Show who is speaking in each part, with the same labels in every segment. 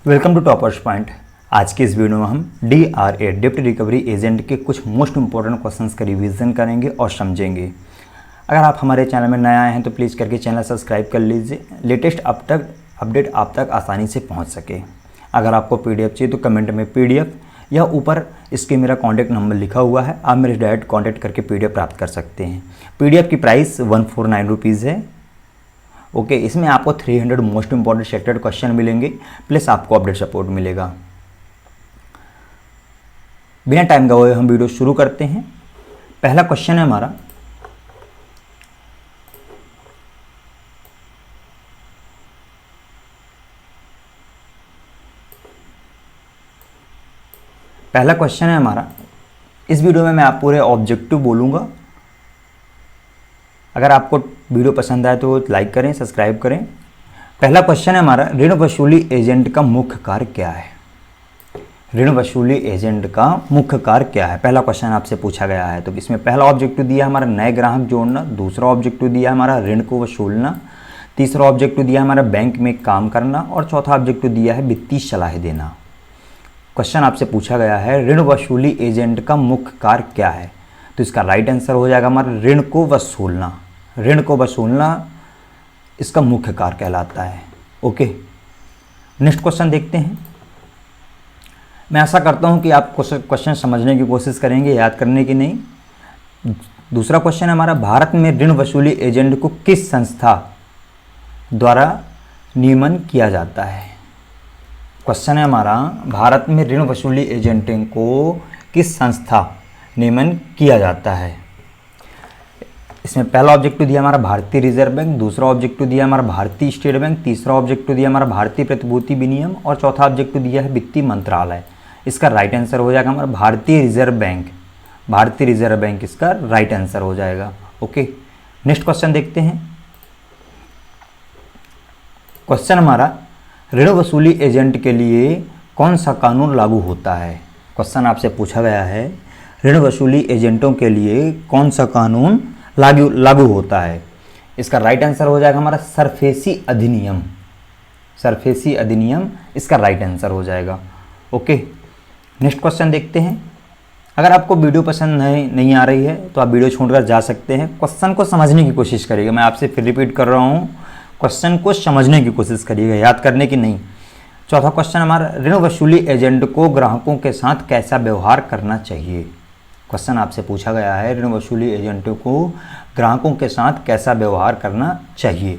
Speaker 1: Welcome to toppers point. आज की इस वीडियो में हम DRA डेप्ट रिकवरी एजेंट के कुछ मोस्ट इंपॉर्टेंट क्वेश्चंस का रिवीजन करेंगे और समझेंगे। अगर आप हमारे चैनल में नए आए हैं तो प्लीज़ करके चैनल सब्सक्राइब कर लीजिए, लेटेस्ट अपडेट आप तक आसानी से पहुंच सके। अगर आपको PDF चाहिए तो कमेंट में PDF या ऊपर इसके मेरा कॉन्टैक्ट नंबर लिखा हुआ है, आप मेरे डायरेक्ट कॉन्टैक्ट करके PDF प्राप्त कर सकते हैं। PDF की प्राइस 149 रुपीज़ है। ओके, इसमें आपको 300 मोस्ट इंपॉर्टेंट सेलेक्टेड क्वेश्चन मिलेंगे, प्लस आपको अपडेट सपोर्ट मिलेगा। बिना टाइम गवाए हम वीडियो शुरू करते हैं। पहला क्वेश्चन है हमारा, इस वीडियो में मैं आप पूरे ऑब्जेक्टिव बोलूँगा। अगर आपको वीडियो पसंद आए तो लाइक करें, सब्सक्राइब करें। पहला क्वेश्चन है हमारा, ऋण वसूली एजेंट का मुख्य कार्य क्या है? ऋण वसूली एजेंट का मुख्य कार्य क्या है, पहला क्वेश्चन आपसे पूछा गया है। तो इसमें पहला ऑब्जेक्टिव दिया हमारा नए ग्राहक जोड़ना, दूसरा ऑब्जेक्टिव दिया हमारा ऋण को वसूलना, तीसरा ऑब्जेक्टिव दिया हमारा बैंक में काम करना और चौथा ऑब्जेक्टिव दिया है वित्तीय सलाह देना। क्वेश्चन आपसे पूछा गया है ऋण वसूली एजेंट का मुख्य कार्य क्या है, तो इसका राइट आंसर हो जाएगा हमारा ऋण को वसूलना। ऋण को वसूलना इसका मुख्य कार्य कहलाता है। ओके, नेक्स्ट क्वेश्चन देखते हैं। मैं आशा करता हूं कि आप क्वेश्चन समझने की कोशिश करेंगे, याद करने की नहीं। दूसरा क्वेश्चन है हमारा, भारत में ऋण वसूली एजेंट को किस संस्था द्वारा नियमन किया जाता है? क्वेश्चन है हमारा, भारत में ऋण वसूली एजेंटों को किस संस्था नियमन किया जाता है? इसमें पहला ऑब्जेक्टिव दिया हमारा भारतीय रिजर्व बैंक, दूसरा ऑब्जेक्टिव दिया हमारा भारतीय स्टेट बैंक, तीसरा ऑब्जेक्टिव दिया हमारा भारतीय प्रतिभूति विनियम और चौथा ऑब्जेक्टिव दिया है वित्तीय मंत्रालय। इसका राइट आंसर हो जाएगा हमारा भारतीय रिजर्व बैंक। भारतीय रिजर्व बैंक इसका राइट आंसर हो जाएगा। ओके, नेक्स्ट क्वेश्चन देखते हैं। क्वेश्चन हमारा, ऋण वसूली एजेंट के लिए कौन सा कानून लागू होता है? क्वेश्चन आपसे पूछा गया है ऋण वसूली एजेंटों के लिए कौन सा कानून लागू होता है? इसका राइट आंसर हो जाएगा हमारा सरफेसी अधिनियम। सरफेसी अधिनियम इसका राइट आंसर हो जाएगा। ओके, नेक्स्ट क्वेश्चन देखते हैं। अगर आपको वीडियो पसंद नहीं आ रही है तो आप वीडियो छोड़कर जा सकते हैं। क्वेश्चन को समझने की कोशिश करिएगा। मैं आपसे फिर रिपीट कर रहा हूँ, क्वेश्चन को समझने की कोशिश करिएगा, याद करने की नहीं। चौथा क्वेश्चन हमारा, ऋण वसूली एजेंट को ग्राहकों के साथ कैसा व्यवहार करना चाहिए? क्वेश्चन आपसे पूछा गया है ऋण वसूली एजेंटों को ग्राहकों के साथ कैसा व्यवहार करना चाहिए?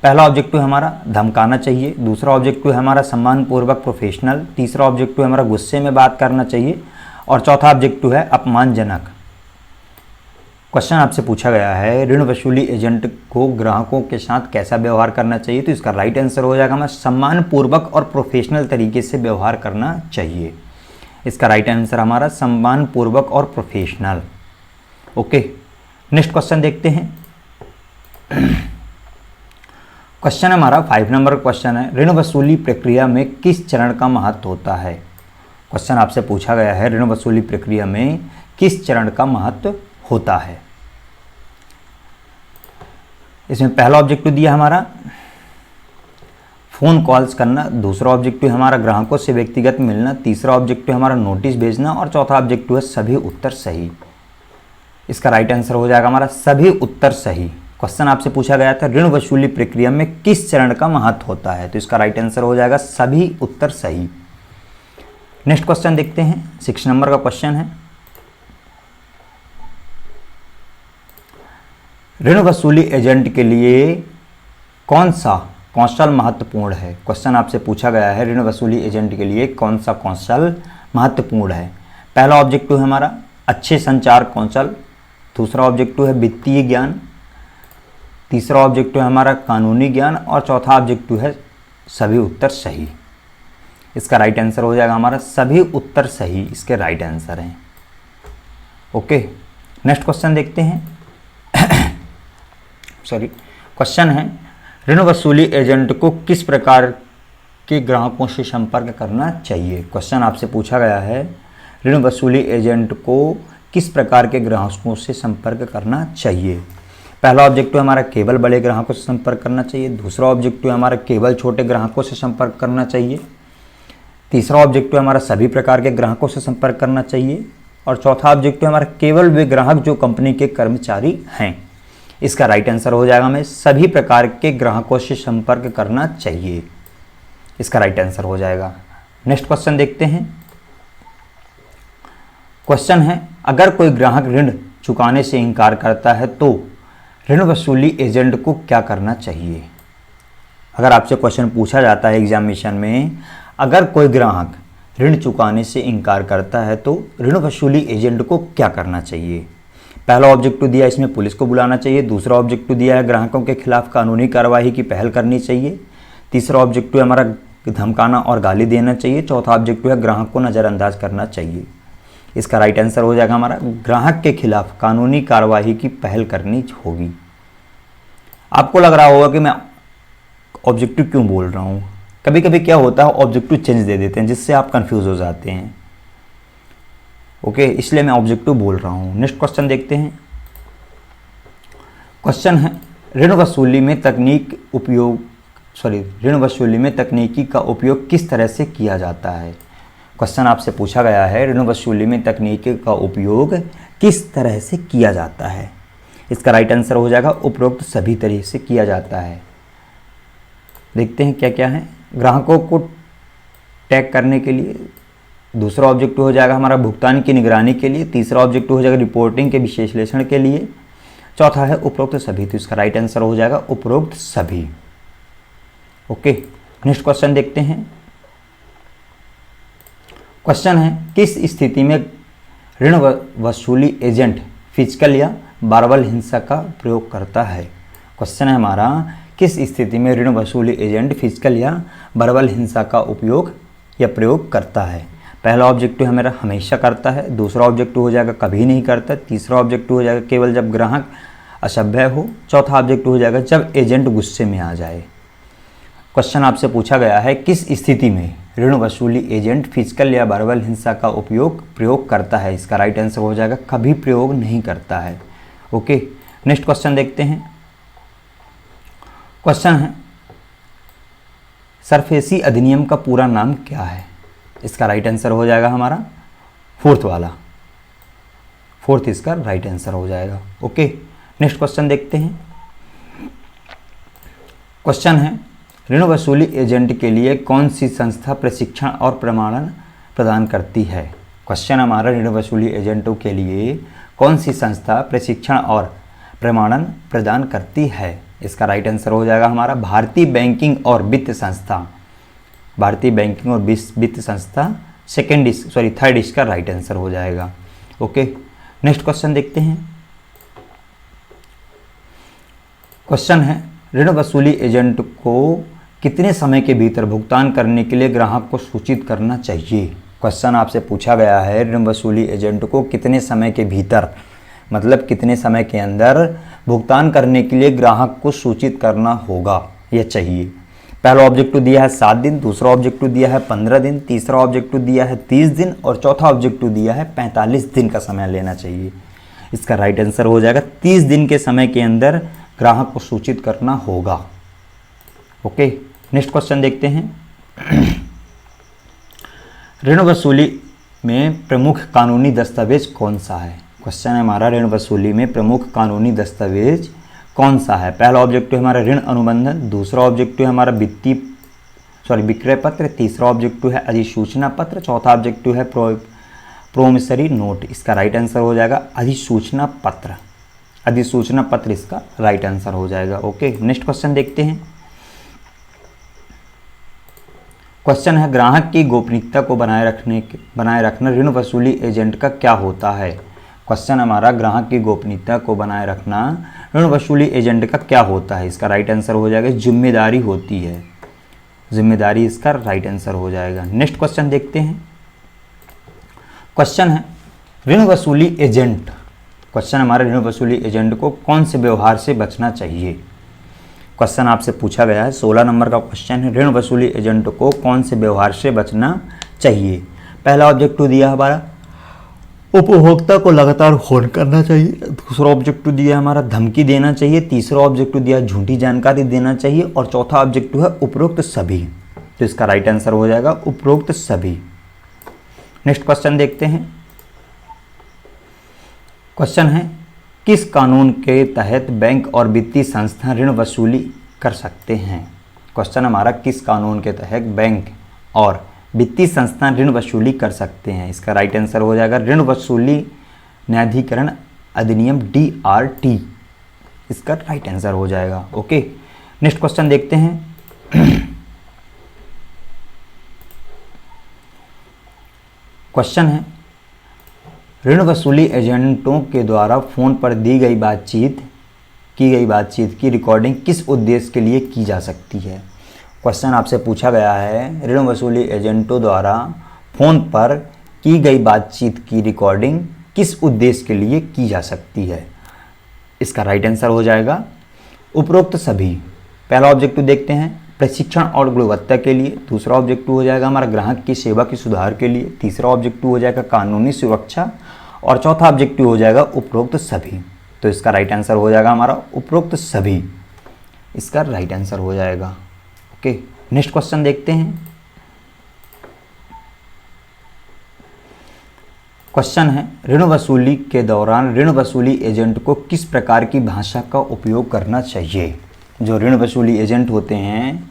Speaker 1: पहला ऑब्जेक्टिव हमारा धमकाना चाहिए, दूसरा ऑब्जेक्टिव हमारा सम्मानपूर्वक प्रोफेशनल, तीसरा ऑब्जेक्टिव हमारा गुस्से में बात करना चाहिए और चौथा ऑब्जेक्टिव है अपमानजनक। क्वेश्चन आपसे पूछा गया है ऋण वसूली एजेंट को ग्राहकों के साथ कैसा व्यवहार करना चाहिए, तो इसका राइट आंसर हो जाएगा हमारा सम्मानपूर्वक और प्रोफेशनल तरीके से व्यवहार करना चाहिए। इसका राइट आंसर हमारा सम्मानपूर्वक और प्रोफेशनल। ओके, नेक्स्ट क्वेश्चन देखते हैं। क्वेश्चन हमारा 5 नंबर क्वेश्चन है, ऋण वसूली प्रक्रिया में किस चरण का महत्व होता है? क्वेश्चन आपसे पूछा गया है ऋण वसूली प्रक्रिया में किस चरण का महत्व होता है? इसमें पहला ऑब्जेक्टिव दिया हमारा फ़ोन कॉल्स करना, दूसरा ऑब्जेक्टिव हमारा ग्राहकों से व्यक्तिगत मिलना, तीसरा ऑब्जेक्टिव हमारा नोटिस भेजना और चौथा ऑब्जेक्टिव है सभी उत्तर सही। इसका राइट आंसर हो जाएगा हमारा सभी उत्तर सही। क्वेश्चन आपसे पूछा गया था ऋण वसूली प्रक्रिया में किस चरण का महत्व होता है, तो इसका राइट आंसर हो जाएगा सभी उत्तर सही। नेक्स्ट क्वेश्चन देखते हैं। 6 नंबर का क्वेश्चन है, ऋण वसूली एजेंट के लिए कौन सा कौशल महत्वपूर्ण है? क्वेश्चन आपसे पूछा गया है ऋण वसूली एजेंट के लिए कौन सा कौशल महत्वपूर्ण है? पहला ऑब्जेक्टिव है हमारा अच्छे संचार कौशल, दूसरा ऑब्जेक्टिव है वित्तीय ज्ञान, तीसरा ऑब्जेक्टिव है हमारा कानूनी ज्ञान और चौथा ऑब्जेक्टिव है सभी उत्तर सही। इसका राइट आंसर हो जाएगा हमारा सभी उत्तर सही, इसके राइट आंसर हैं। ओके, नेक्स्ट क्वेश्चन देखते हैं। क्वेश्चन है ऋण वसूली एजेंट को किस प्रकार के ग्राहकों से संपर्क करना चाहिए? क्वेश्चन आपसे पूछा गया है ऋण वसूली एजेंट को किस प्रकार के ग्राहकों से संपर्क करना चाहिए? पहला ऑब्जेक्टिव हमारा केवल बड़े ग्राहकों से संपर्क करना चाहिए, दूसरा ऑब्जेक्टिव हमारा केवल छोटे ग्राहकों से संपर्क करना चाहिए, तीसरा ऑब्जेक्टिव हमारा सभी प्रकार के ग्राहकों से संपर्क करना चाहिए, और चौथा ऑब्जेक्टिव हमारा केवल वे ग्राहक जो कंपनी के कर्मचारी हैं। इसका राइट आंसर हो जाएगा हमें सभी प्रकार के ग्राहकों से संपर्क करना चाहिए, इसका राइट आंसर हो जाएगा। नेक्स्ट क्वेश्चन देखते हैं। क्वेश्चन है, अगर कोई ग्राहक ऋण चुकाने से इनकार करता है तो ऋण वसूली एजेंट को क्या करना चाहिए। अगर आपसे क्वेश्चन पूछा जाता है एग्जामिनेशन में, अगर कोई ग्राहक ऋण चुकाने से इनकार करता है तो ऋण वसूली एजेंट को क्या करना चाहिए। पहला ऑब्जेक्टिव दिया है इसमें पुलिस को बुलाना चाहिए, दूसरा ऑब्जेक्टिव दिया है ग्राहकों के खिलाफ कानूनी कार्रवाई की पहल करनी चाहिए, तीसरा ऑब्जेक्टिव हमारा धमकाना और गाली देना चाहिए, चौथा ऑब्जेक्टिव है ग्राहक को नज़रअंदाज करना चाहिए। इसका राइट आंसर हो जाएगा हमारा ग्राहक के खिलाफ कानूनी कार्रवाई की पहल करनी होगी। आपको लग रहा होगा कि मैं ऑब्जेक्टिव क्यों बोल रहा हूँ, कभी कभी क्या होता है ऑब्जेक्टिव चेंज दे देते हैं जिससे आप कंफ्यूज हो जाते हैं। ओके, इसलिए मैं ऑब्जेक्टिव बोल रहा हूँ। नेक्स्ट क्वेश्चन देखते हैं। क्वेश्चन है, ऋण वसूली में तकनीकी का उपयोग किस तरह से किया जाता है। क्वेश्चन आपसे पूछा गया है, ऋण वसूली में तकनीकी का उपयोग किस तरह से किया जाता है। इसका राइट आंसर हो जाएगा उपरोक्त सभी तरह से किया जाता है। देखते हैं क्या क्या है। ग्राहकों को टैग करने के लिए, दूसरा ऑब्जेक्टिव हो जाएगा हमारा भुगतान की निगरानी के लिए, तीसरा ऑब्जेक्टिव हो जाएगा रिपोर्टिंग के विश्लेषण के लिए, चौथा है उपरोक्त सभी। तो इसका राइट आंसर हो जाएगा उपरोक्त सभी। ओके, नेक्स्ट क्वेश्चन देखते हैं। क्वेश्चन है, किस स्थिति में ऋण वसूली एजेंट फिजिकल या वर्बल हिंसा का प्रयोग करता है। क्वेश्चन है हमारा, किस स्थिति में ऋण वसूली एजेंट फिजिकल या वर्बल हिंसा का उपयोग या प्रयोग करता है। पहला ऑब्जेक्टिव हमारा हमेशा करता है, दूसरा ऑब्जेक्टिव हो जाएगा कभी नहीं करता, तीसरा ऑब्जेक्टिव हो जाएगा केवल जब ग्राहक असभ्य हो, चौथा ऑब्जेक्टिव हो जाएगा जब एजेंट गुस्से में आ जाए। क्वेश्चन आपसे पूछा गया है, किस स्थिति में ऋण वसूली एजेंट फिजिकल या वर्बल हिंसा का प्रयोग करता है। इसका राइट आंसर हो जाएगा कभी प्रयोग नहीं करता है। ओके, नेक्स्ट क्वेश्चन देखते हैं। क्वेश्चन है, सरफेसी अधिनियम का पूरा नाम क्या है। इसका राइट आंसर हो जाएगा हमारा फोर्थ इसका राइट आंसर हो जाएगा। ओके, नेक्स्ट क्वेश्चन देखते हैं। क्वेश्चन है, ऋण वसूली एजेंट के लिए कौन सी संस्था प्रशिक्षण और प्रमाणन प्रदान करती है। क्वेश्चन हमारा, ऋण वसूली एजेंटों के लिए कौन सी संस्था प्रशिक्षण और प्रमाणन प्रदान करती है। इसका राइट आंसर हो जाएगा हमारा भारतीय बैंकिंग और वित्त संस्था। भारतीय बैंकिंग और वित्त संस्था थर्ड इसका राइट आंसर हो जाएगा। ओके, नेक्स्ट क्वेश्चन देखते हैं। क्वेश्चन है, ऋण वसूली एजेंट को कितने समय के भीतर भुगतान करने के लिए ग्राहक को सूचित करना चाहिए। क्वेश्चन आपसे पूछा गया है, ऋण वसूली एजेंट को कितने समय के भीतर, मतलब कितने समय के अंदर भुगतान करने के लिए ग्राहक को सूचित करना होगा या चाहिए। पहला ऑब्जेक्टिव दिया है 7 दिन, दूसरा ऑब्जेक्टिव दिया है 15 दिन, तीसरा ऑब्जेक्टिव दिया है 30 दिन और चौथा ऑब्जेक्टिव दिया है 45 दिन का समय लेना चाहिए। इसका राइट आंसर हो जाएगा 30 दिन के समय के अंदर ग्राहक को सूचित करना होगा। ओके, नेक्स्ट क्वेश्चन देखते हैं। ऋण वसूली में प्रमुख कानूनी दस्तावेज कौन सा है। क्वेश्चन है हमारा, ऋण वसूली में प्रमुख कानूनी दस्तावेज कौन सा है। पहला ऑब्जेक्टिव हमारा ऋण अनुबंधन, दूसरा ऑब्जेक्टिव हमारा विक्रय पत्र, तीसरा ऑब्जेक्टिव है अधिसूचना पत्र, चौथा ऑब्जेक्टिव है प्रोमिसरी नोट। इसका राइट आंसर हो जाएगा अधिसूचना पत्र। अधिसूचना पत्र इसका राइट आंसर हो जाएगा। ओके, नेक्स्ट क्वेश्चन देखते हैं। क्वेश्चन है, ग्राहक की गोपनीयता को बनाए रखना ऋण वसूली एजेंट का क्या होता है। क्वेश्चन हमारा, ग्राहक की गोपनीयता को बनाए रखना ऋण वसूली एजेंट का क्या होता है। इसका राइट आंसर हो जाएगा जिम्मेदारी होती है। जिम्मेदारी इसका राइट आंसर हो जाएगा। नेक्स्ट क्वेश्चन देखते हैं। क्वेश्चन है, ऋण वसूली एजेंट, क्वेश्चन हमारे, ऋण वसूली एजेंट को कौन से व्यवहार से बचना चाहिए। क्वेश्चन आपसे पूछा गया है, 16 नंबर का क्वेश्चन है, ऋण वसूली एजेंट को कौन से व्यवहार से बचना चाहिए। पहला ऑब्जेक्टिव दिया हमारा उपभोक्ता को लगातार फोन करना चाहिए, दूसरा ऑब्जेक्टिव दिया हमारा धमकी देना चाहिए, तीसरा ऑब्जेक्टिव दिया झूठी जानकारी देना चाहिए और चौथा ऑब्जेक्टिव है उपरोक्त सभी। तो इसका राइट आंसर हो जाएगा उपरोक्त सभी। नेक्स्ट क्वेश्चन देखते हैं। क्वेश्चन है किस कानून के तहत बैंक और वित्तीय संस्था ऋण वसूली कर सकते हैं। क्वेश्चन हमारा किस कानून के तहत बैंक और वित्तीय संस्था ऋण वसूली कर सकते हैं। इसका राइट आंसर हो जाएगा ऋण वसूली न्यायाधिकरण अधिनियम DRT, इसका राइट आंसर हो जाएगा। ओके, नेक्स्ट क्वेश्चन देखते हैं। क्वेश्चन है ऋण वसूली एजेंटों के द्वारा फोन पर की गई बातचीत की रिकॉर्डिंग किस उद्देश्य के लिए की जा सकती है। क्वेश्चन आपसे पूछा गया है ऋण वसूली एजेंटों द्वारा फोन पर की गई बातचीत की रिकॉर्डिंग किस उद्देश्य के लिए की जा सकती है। इसका राइट आंसर हो जाएगा उपरोक्त सभी। पहला ऑब्जेक्टिव देखते हैं प्रशिक्षण और गुणवत्ता के लिए, दूसरा ऑब्जेक्टिव हो जाएगा हमारा ग्राहक की सेवा की सुधार के लिए, तीसरा ऑब्जेक्टिव हो जाएगा कानूनी सुरक्षा और चौथा ऑब्जेक्टिव हो जाएगा उपरोक्त सभी। तो इसका राइट आंसर हो जाएगा हमारा उपरोक्त सभी, इसका राइट आंसर हो जाएगा। ओके, नेक्स्ट क्वेश्चन देखते हैं। क्वेश्चन है ऋण वसूली के दौरान ऋण वसूली एजेंट को किस प्रकार की भाषा का उपयोग करना चाहिए। जो ऋण वसूली एजेंट होते हैं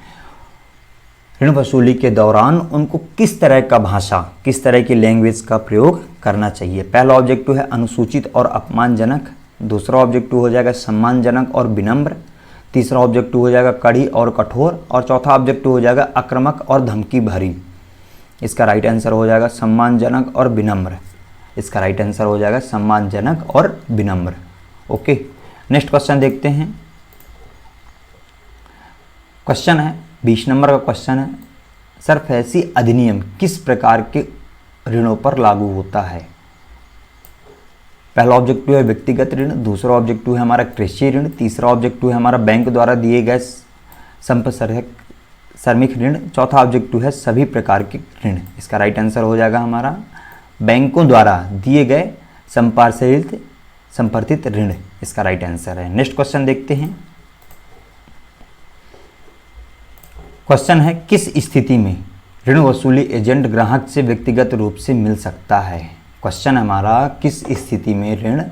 Speaker 1: ऋण वसूली के दौरान उनको किस तरह का भाषा, किस तरह की लैंग्वेज का प्रयोग करना चाहिए। पहला ऑब्जेक्टिव है अनुसूचित और अपमानजनक, दूसरा ऑब्जेक्टिव हो जाएगा सम्मानजनक और विनम्र, तीसरा ऑब्जेक्टिव हो जाएगा कड़ी और कठोर और चौथा ऑब्जेक्टिव हो जाएगा आक्रामक और धमकी भरी। इसका राइट आंसर हो जाएगा सम्मानजनक और विनम्र, इसका राइट आंसर हो जाएगा सम्मानजनक और विनम्र। ओके, नेक्स्ट क्वेश्चन देखते हैं। क्वेश्चन है 20 नंबर का क्वेश्चन है सरफेसी अधिनियम किस प्रकार के ऋणों पर लागू होता है। पहला ऑब्जेक्टिव है व्यक्तिगत ऋण, दूसरा ऑब्जेक्टिव है हमारा कृषि ऋण, तीसरा ऑब्जेक्टिव है हमारा बैंक द्वारा दिए गए श्रमिक ऋण, चौथा ऑब्जेक्टिव है सभी प्रकार के ऋण। इसका राइट आंसर हो जाएगा हमारा बैंकों द्वारा दिए गए संपार्श्विक ऋण, इसका राइट आंसर है। नेक्स्ट क्वेश्चन देखते हैं। क्वेश्चन है किस स्थिति में ऋण वसूली एजेंट ग्राहक से व्यक्तिगत रूप से मिल सकता है। क्वेश्चन हमारा किस स्थिति में ऋण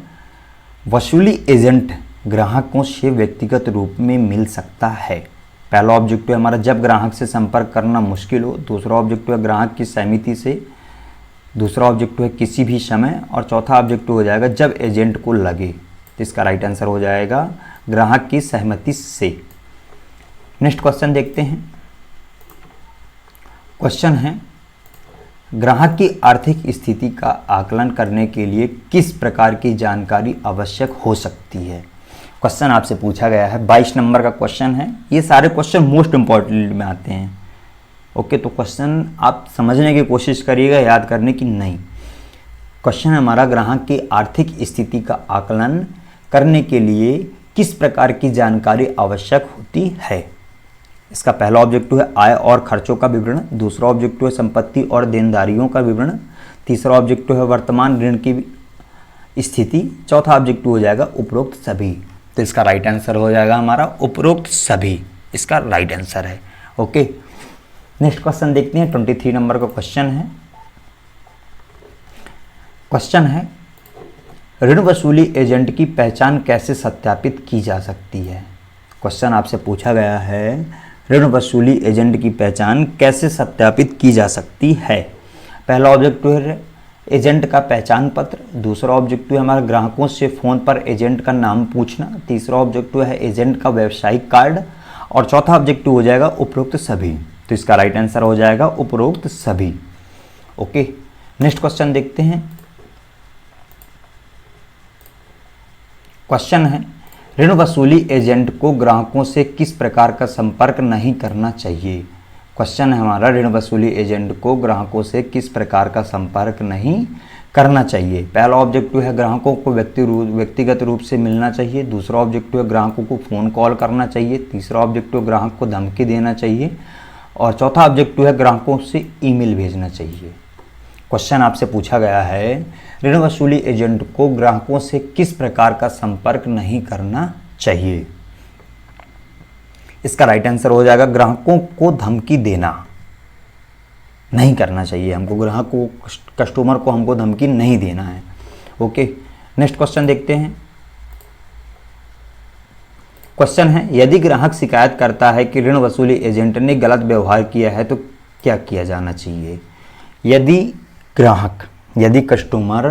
Speaker 1: वसूली एजेंट ग्राहकों से व्यक्तिगत रूप में मिल सकता है। पहला ऑब्जेक्टिव हमारा जब ग्राहक से संपर्क करना मुश्किल हो, दूसरा ऑब्जेक्टिव है ग्राहक की सहमति से, दूसरा ऑब्जेक्टिव है किसी भी समय और चौथा ऑब्जेक्टिव हो जाएगा जब एजेंट को लगे। तो इसका राइट आंसर हो जाएगा ग्राहक की सहमति से। नेक्स्ट क्वेश्चन देखते हैं। क्वेश्चन है ग्राहक की आर्थिक स्थिति का आकलन करने के लिए किस प्रकार की जानकारी आवश्यक हो सकती है। क्वेश्चन आपसे पूछा गया है 22 नंबर का क्वेश्चन है। ये सारे क्वेश्चन मोस्ट इंपॉर्टेंट में आते हैं। ओके, तो क्वेश्चन आप समझने की कोशिश करिएगा, याद करने की नहीं। क्वेश्चन हमारा ग्राहक की आर्थिक स्थिति का आकलन करने के लिए किस प्रकार की जानकारी आवश्यक होती है। इसका पहला ऑब्जेक्टिव है आय और खर्चों का विवरण, दूसरा ऑब्जेक्टिव है संपत्ति और देनदारियों का विवरण, तीसरा ऑब्जेक्टिव है वर्तमान ऋण की स्थिति, चौथा ऑब्जेक्टिव हो जाएगा उपरोक्त सभी। तो इसका राइट आंसर हो जाएगा हमारा उपरोक्त सभी, इसका राइट आंसर है। ओके, नेक्स्ट क्वेश्चन देखते हैं। 23 नंबर का क्वेश्चन है। क्वेश्चन है ऋण वसूली एजेंट की पहचान कैसे सत्यापित की जा सकती है। क्वेश्चन आपसे पूछा गया है ऋण वसूली एजेंट की पहचान कैसे सत्यापित की जा सकती है। पहला ऑब्जेक्टिव है एजेंट का पहचान पत्र, दूसरा ऑब्जेक्टिव है हमारे ग्राहकों से फ़ोन पर एजेंट का नाम पूछना, तीसरा ऑब्जेक्टिव है एजेंट का व्यावसायिक कार्ड और चौथा ऑब्जेक्टिव हो जाएगा उपरोक्त सभी। तो इसका राइट आंसर हो जाएगा उपरोक्त सभी। ओके, नेक्स्ट क्वेश्चन देखते हैं। क्वेश्चन है ऋण वसूली एजेंट को ग्राहकों से किस प्रकार का संपर्क नहीं करना चाहिए। क्वेश्चन है हमारा ऋण वसूली एजेंट को ग्राहकों से किस प्रकार का संपर्क नहीं करना चाहिए। पहला ऑब्जेक्टिव है ग्राहकों को व्यक्तिगत रूप से मिलना चाहिए, दूसरा ऑब्जेक्टिव है ग्राहकों को फ़ोन कॉल करना चाहिए, तीसरा ऑब्जेक्टिव ग्राहक को धमकी देना चाहिए और चौथा ऑब्जेक्टिव है ग्राहकों से ईमेल भेजना चाहिए। क्वेश्चन आपसे पूछा गया है ऋण वसूली एजेंट को ग्राहकों से किस प्रकार का संपर्क नहीं करना चाहिए। इसका राइट आंसर हो जाएगा ग्राहकों को धमकी देना। नहीं करना चाहिए हमको, ग्राहक को, कस्टमर को हमको धमकी नहीं देना है। ओके, नेक्स्ट क्वेश्चन देखते हैं। क्वेश्चन है, यदि ग्राहक शिकायत करता है कि ऋण वसूली एजेंट ने गलत व्यवहार किया है तो क्या किया जाना चाहिए? यदि कस्टमर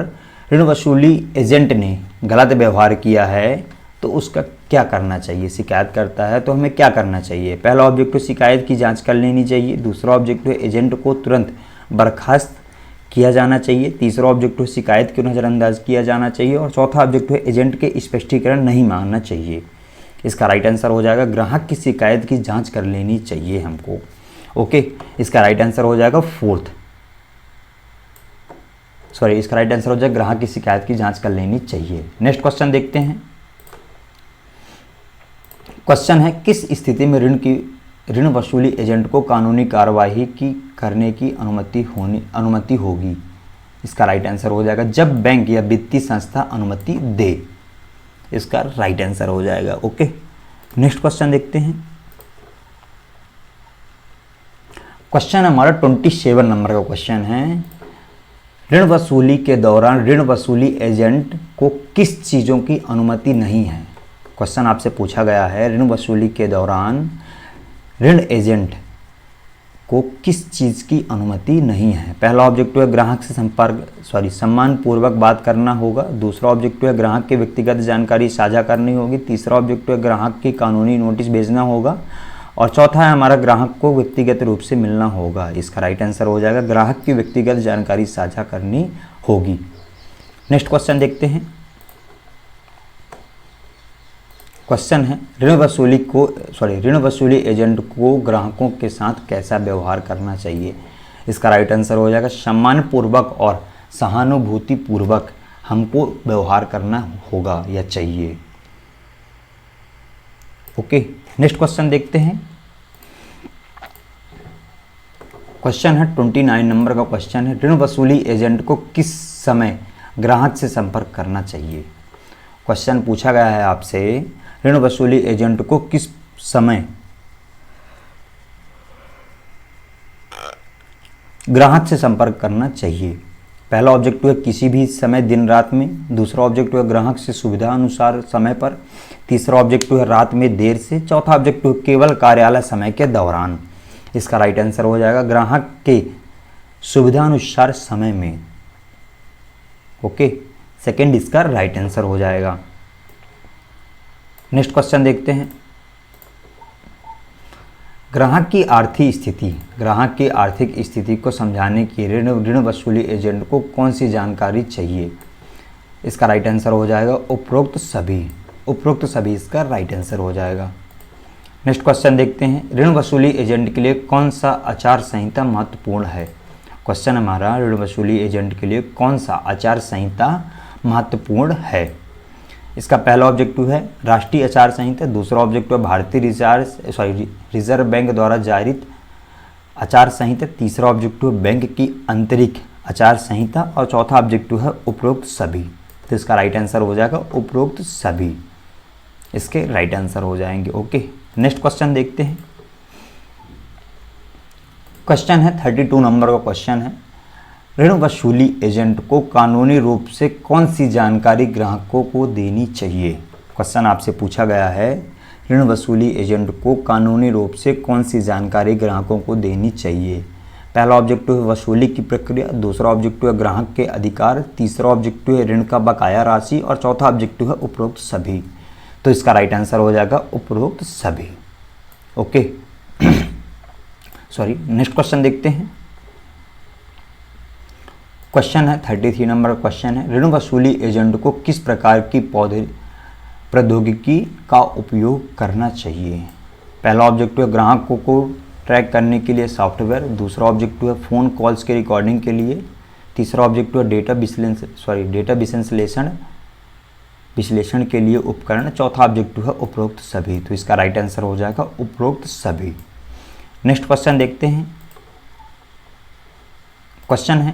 Speaker 1: ऋण वसूली एजेंट ने गलत व्यवहार किया है तो उसका क्या करना चाहिए? शिकायत करता है तो हमें क्या करना चाहिए? पहला ऑब्जेक्टिव, शिकायत की जांच कर लेनी चाहिए। दूसरा ऑब्जेक्टिव, एजेंट को तुरंत बर्खास्त किया जाना चाहिए। तीसरा ऑब्जेक्टिव, शिकायत को नज़रअंदाज किया जाना चाहिए। और चौथा ऑब्जेक्टिव, एजेंट के स्पष्टीकरण नहीं मांगना चाहिए। इसका राइट आंसर हो जाएगा ग्राहक की शिकायत की जांच कर लेनी चाहिए हमको। ओके, इसका राइट आंसर हो जाएगा इसका राइट आंसर हो जाएगा ग्राहक की शिकायत की जांच कर लेनी चाहिए। नेक्स्ट क्वेश्चन देखते हैं। क्वेश्चन है, किस स्थिति में ऋण वसूली एजेंट को कानूनी कार्यवाही करने की अनुमति होगी? इसका राइट आंसर हो जाएगा जब बैंक या वित्तीय संस्था अनुमति दे। इसका राइट आंसर हो जाएगा। ओके, नेक्स्ट क्वेश्चन देखते हैं। क्वेश्चन हमारा 27 नंबर का क्वेश्चन है, ऋण वसूली के दौरान ऋण वसूली एजेंट को किस चीज़ों की अनुमति नहीं है? क्वेश्चन आपसे पूछा गया है, ऋण वसूली के दौरान ऋण एजेंट को किस चीज़ की अनुमति नहीं है? पहला ऑब्जेक्टिव है ग्राहक से सम्मानपूर्वक बात करना होगा। दूसरा ऑब्जेक्टिव है ग्राहक की व्यक्तिगत जानकारी साझा करनी होगी। तीसरा ऑब्जेक्टिव है ग्राहक की कानूनी नोटिस भेजना होगा। और चौथा है हमारा ग्राहक को व्यक्तिगत रूप से मिलना होगा। इसका राइट आंसर हो जाएगा ग्राहक की व्यक्तिगत जानकारी साझा करनी होगी। नेक्स्ट क्वेश्चन देखते हैं। क्वेश्चन है, ऋण वसूली एजेंट को ग्राहकों के साथ कैसा व्यवहार करना चाहिए? इसका राइट आंसर हो जाएगा सम्मानपूर्वक और सहानुभूतिपूर्वक हमको व्यवहार करना होगा या चाहिए। ओके, नेक्स्ट क्वेश्चन देखते हैं। क्वेश्चन है 29 नंबर का क्वेश्चन है, ऋण वसूली एजेंट को किस समय ग्राहक से संपर्क करना चाहिए? क्वेश्चन पूछा गया है आपसे, ऋण वसूली एजेंट को किस समय ग्राहक से संपर्क करना चाहिए? पहला ऑब्जेक्टिव है किसी भी समय दिन रात में। दूसरा ऑब्जेक्टिव है ग्राहक से सुविधा अनुसार समय पर। तीसरा ऑब्जेक्टिव है रात में देर से। चौथा ऑब्जेक्टिव केवल कार्यालय समय के दौरान। इसका राइट आंसर हो जाएगा ग्राहक के सुविधा अनुसार समय में। ओके, सेकंड इसका राइट आंसर हो जाएगा। नेक्स्ट क्वेश्चन देखते हैं। ग्राहक की आर्थिक स्थिति को समझाने के ऋण वसूली एजेंट को कौन सी जानकारी चाहिए? इसका राइट आंसर हो जाएगा उपरोक्त सभी इसका राइट आंसर हो जाएगा। नेक्स्ट क्वेश्चन देखते हैं, ऋण वसूली एजेंट के लिए कौन सा आचार संहिता महत्वपूर्ण है? क्वेश्चन हमारा, ऋण वसूली एजेंट के लिए कौन सा आचार संहिता महत्वपूर्ण है? इसका पहला ऑब्जेक्टिव है राष्ट्रीय आचार संहिता। दूसरा ऑब्जेक्टिव है भारतीय रिजर्व बैंक द्वारा जारी आचार संहिता। तीसरा ऑब्जेक्टिव है बैंक की आंतरिक आचार संहिता। और चौथा ऑब्जेक्टिव है उपरोक्त सभी। तो इसका राइट आंसर हो जाएगा उपरोक्त सभी, इसके राइट आंसर हो जाएंगे। ओके, नेक्स्ट क्वेश्चन देखते हैं। क्वेश्चन है 32 नंबर का क्वेश्चन है, ऋण वसूली एजेंट को कानूनी रूप से कौन सी जानकारी ग्राहकों को देनी चाहिए? क्वेश्चन आपसे पूछा गया है, ऋण वसूली एजेंट को कानूनी रूप से कौन सी जानकारी ग्राहकों को देनी चाहिए? पहला ऑब्जेक्टिव है वसूली की प्रक्रिया। दूसरा ऑब्जेक्टिव है ग्राहक के अधिकार। तीसरा ऑब्जेक्टिव है ऋण का बकाया राशि। और चौथा ऑब्जेक्टिव है उपरोक्त सभी। तो इसका राइट आंसर हो जाएगा उपरोक्त सभी। ओके, नेक्स्ट क्वेश्चन देखते हैं। क्वेश्चन है 33 नंबर क्वेश्चन है, ऋण वसूली एजेंट को किस प्रकार की प्रौद्योगिकी का उपयोग करना चाहिए? पहला ऑब्जेक्टिव है ग्राहकों को ट्रैक करने के लिए सॉफ्टवेयर। दूसरा ऑब्जेक्टिव है फ़ोन कॉल्स के रिकॉर्डिंग के लिए। तीसरा ऑब्जेक्टिव है डेटा विश्लेषण के लिए उपकरण। चौथा ऑब्जेक्टिव है उपरोक्त सभी। तो इसका राइट आंसर हो जाएगा उपरोक्त सभी। नेक्स्ट क्वेश्चन देखते हैं। क्वेश्चन है,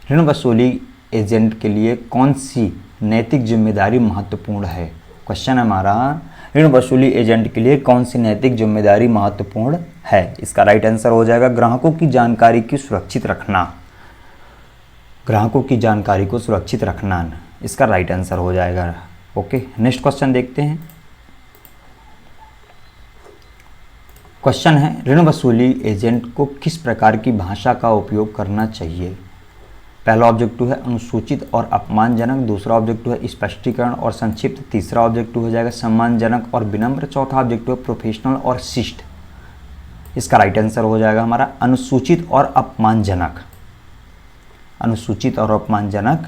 Speaker 1: ऋण वसूली एजेंट के लिए कौन सी नैतिक जिम्मेदारी महत्वपूर्ण है? क्वेश्चन हमारा, ऋण वसूली एजेंट के लिए कौन सी नैतिक जिम्मेदारी महत्वपूर्ण है। इसका राइट आंसर हो जाएगा ग्राहकों की जानकारी की सुरक्षित रखना। ग्राहकों की जानकारी को सुरक्षित रखना इसका राइट आंसर हो जाएगा। ओके, नेक्स्ट क्वेश्चन देखते हैं। क्वेश्चन है ऋण वसूली एजेंट को किस प्रकार की भाषा का उपयोग करना चाहिए। पहला ऑब्जेक्टिव है अनुसूचित और अपमानजनक, दूसरा ऑब्जेक्टिव है स्पष्टीकरण और संक्षिप्त, तीसरा ऑब्जेक्टिव हो जाएगा सम्मानजनक और विनम्र, चौथा ऑब्जेक्टिव है प्रोफेशनल और शिष्ट। इसका राइट आंसर हो जाएगा हमारा अनुसूचित और अपमानजनक। अनुसूचित और अपमानजनक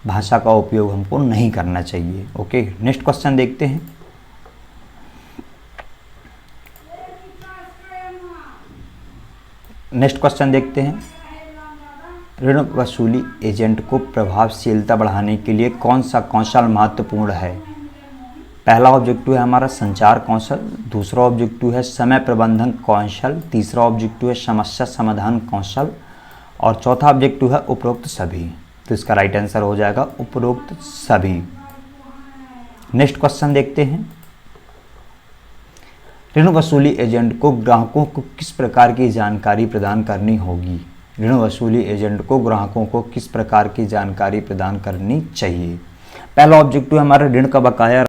Speaker 1: भाषा का उपयोग हमको नहीं करना चाहिए। ओके, नेक्स्ट क्वेश्चन देखते हैं। नेक्स्ट क्वेश्चन देखते हैं। ऋण वसूली एजेंट को प्रभावशीलता बढ़ाने के लिए कौन सा कौशल महत्वपूर्ण है। पहला ऑब्जेक्टिव है हमारा संचार कौशल, दूसरा ऑब्जेक्टिव है समय प्रबंधन कौशल, तीसरा ऑब्जेक्टिव है समस्या समाधान कौशल और चौथा ऑब्जेक्टिव है उपरोक्त सभी। तो इसका राइट आंसर हो जाएगा उपरोक्त सभी। नेक्स्ट क्वेश्चन देखते हैं। ऋण वसूली एजेंट को ग्राहकों को किस प्रकार की जानकारी प्रदान करनी होगी। ऋण वसूली एजेंट को ग्राहकों को किस प्रकार की जानकारी प्रदान करनी चाहिए। पहला ऑब्जेक्टिव हमारा ऋण का बकाया